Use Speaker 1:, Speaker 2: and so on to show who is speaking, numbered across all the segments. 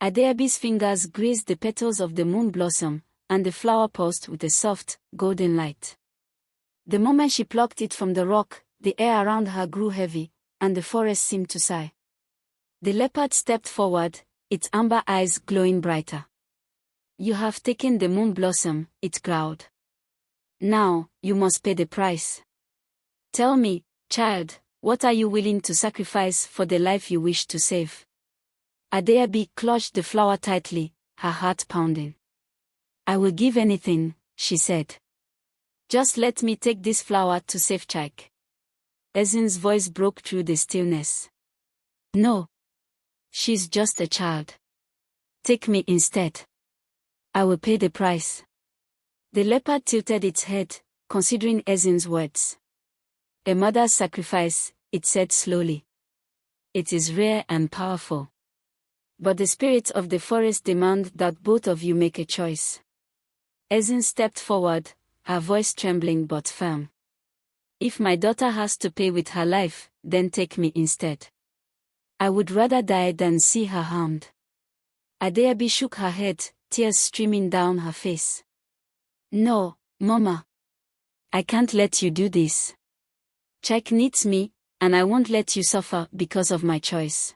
Speaker 1: Adaobi's fingers grazed the petals of the moon blossom, and the flower pulsed with a soft, golden light. The moment she plucked it from the rock, the air around her grew heavy, and the forest seemed to sigh. The leopard stepped forward, its amber eyes glowing brighter. "You have taken the moon blossom," it growled. "Now, you must pay the price. Tell me, child, what are you willing to sacrifice for the life you wish to save?" Adaobi clutched the flower tightly, her heart pounding. "I will give anything," she said. "Just let me take this flower to save Chike." Ezin's voice broke through the stillness. "No. She's just a child. Take me instead. I will pay the price." The leopard tilted its head, considering Ezin's words. "A mother's sacrifice," it said slowly. "It is rare and powerful. But the spirits of the forest demand that both of you make a choice." Ezin stepped forward, her voice trembling but firm. "If my daughter has to pay with her life, then take me instead. I would rather die than see her harmed." Adaobi shook her head, tears streaming down her face. "No, Mama. I can't let you do this. Chike needs me, and I won't let you suffer because of my choice."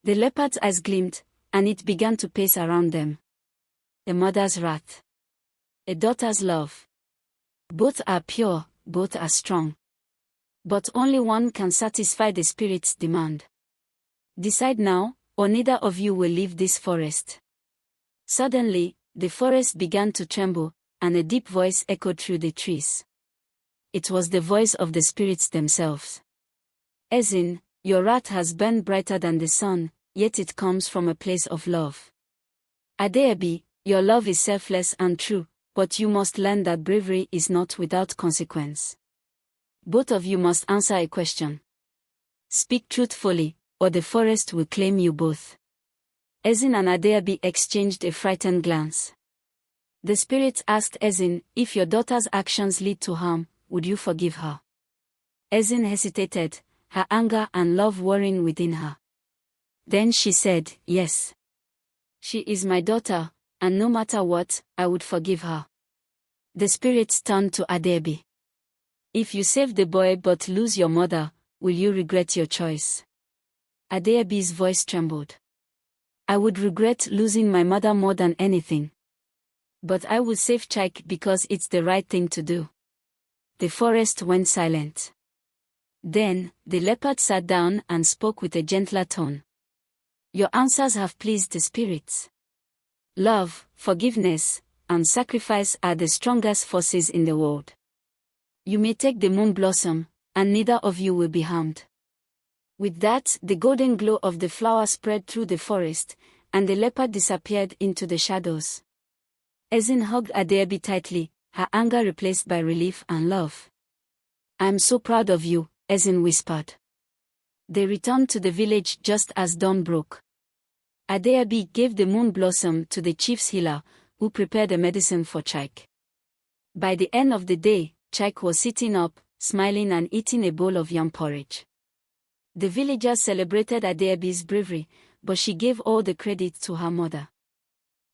Speaker 1: The leopard's eyes gleamed, and it began to pace around them. A mother's wrath. A daughter's love. Both are pure, both are strong. But only one can satisfy the spirit's demand. Decide now, or neither of you will leave this forest. Suddenly, the forest began to tremble, and a deep voice echoed through the trees. It was the voice of the spirits themselves. "Ezin, your wrath has burned brighter than the sun, yet it comes from a place of love. Adaobi, your love is selfless and true, but you must learn that bravery is not without consequence. Both of you must answer a question. Speak truthfully, or the forest will claim you both." Ezin and Adaobi exchanged a frightened glance. The spirits asked Ezin, "If your daughter's actions lead to harm, would you forgive her?" Ezin hesitated, her anger and love warring within her. Then she said, "Yes. She is my daughter, and no matter what, I would forgive her." The spirits turned to Adaobi. "If you save the boy but lose your mother, will you regret your choice?" Adaobi's voice trembled. "I would regret losing my mother more than anything. But I will save Chike because it's the right thing to do." The forest went silent. Then, the leopard sat down and spoke with a gentler tone. "Your answers have pleased the spirits. Love, forgiveness, and sacrifice are the strongest forces in the world. You may take the moon blossom, and neither of you will be harmed." With that, the golden glow of the flower spread through the forest, and the leopard disappeared into the shadows. Ezin hugged Adaobi tightly, her anger replaced by relief and love. "I'm so proud of you," Ezin whispered. They returned to the village just as dawn broke. Adaobi gave the moon blossom to the chief's healer, who prepared a medicine for Chike. By the end of the day, Chike was sitting up, smiling and eating a bowl of yam porridge. The villagers celebrated Adaobi's bravery, but she gave all the credit to her mother.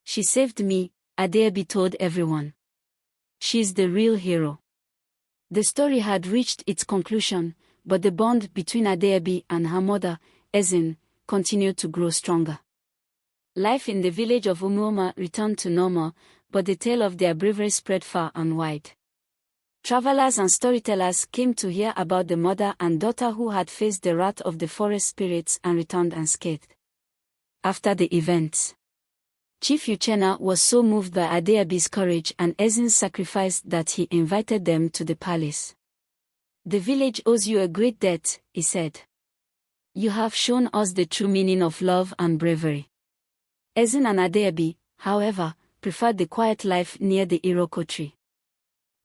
Speaker 1: "She saved me," Adaobi told everyone. "She's the real hero." The story had reached its conclusion, but the bond between Adaobi and her mother, Ezin, continued to grow stronger. Life in the village of Umuoma returned to normal, but the tale of their bravery spread far and wide. Travelers and storytellers came to hear about the mother and daughter who had faced the wrath of the forest spirits and returned unscathed. After the events, Chief Uchenna was so moved by Adaobi's courage and Ezin's sacrifice that he invited them to the palace. "The village owes you a great debt," he said. "You have shown us the true meaning of love and bravery." Ezin and Adaobi, however, preferred the quiet life near the Iroko tree.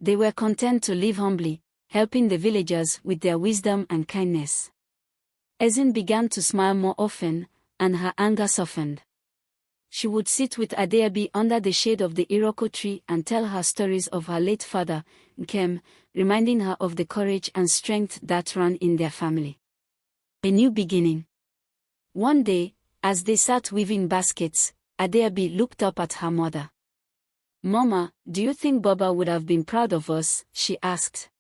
Speaker 1: They were content to live humbly, helping the villagers with their wisdom and kindness. Ezin began to smile more often, and her anger softened. She would sit with Adaobi under the shade of the Iroko tree and tell her stories of her late father, Nkem, reminding her of the courage and strength that ran in their family. A new beginning. One day, As they sat weaving baskets, Adaobi looked up at her mother. "Mama, do you think Baba would have been proud of us?" she asked.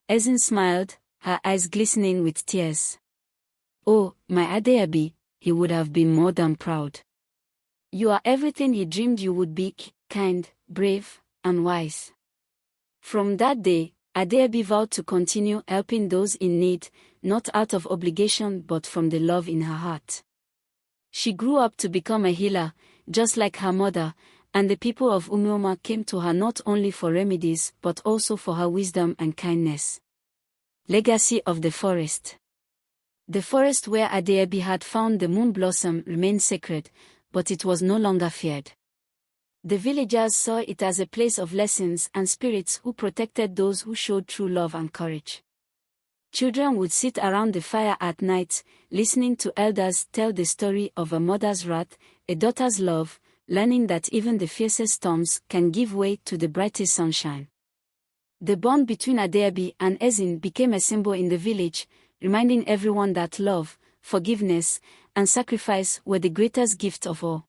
Speaker 1: Ezin smiled, her eyes glistening with tears. "Oh, my Adaobi, he would have been more than proud. You are everything he dreamed you would be, kind, brave, and wise." From that day, Adaobi vowed to continue helping those in need, not out of obligation but from the love in her heart. She grew up to become a healer, just like her mother, and the people of Umuoma came to her not only for remedies but also for her wisdom and kindness. Legacy of the forest. The forest where Adaobi had found the moon blossom remained sacred, but it was no longer feared. The villagers saw it as a place of lessons and spirits who protected those who showed true love and courage. Children would sit around the fire at night, listening to elders tell the story of a mother's wrath, a daughter's love, learning that even the fiercest storms can give way to the brightest sunshine. The bond between Adaobi and Ezin became a symbol in the village, reminding everyone that love, forgiveness, and sacrifice were the greatest gift of all.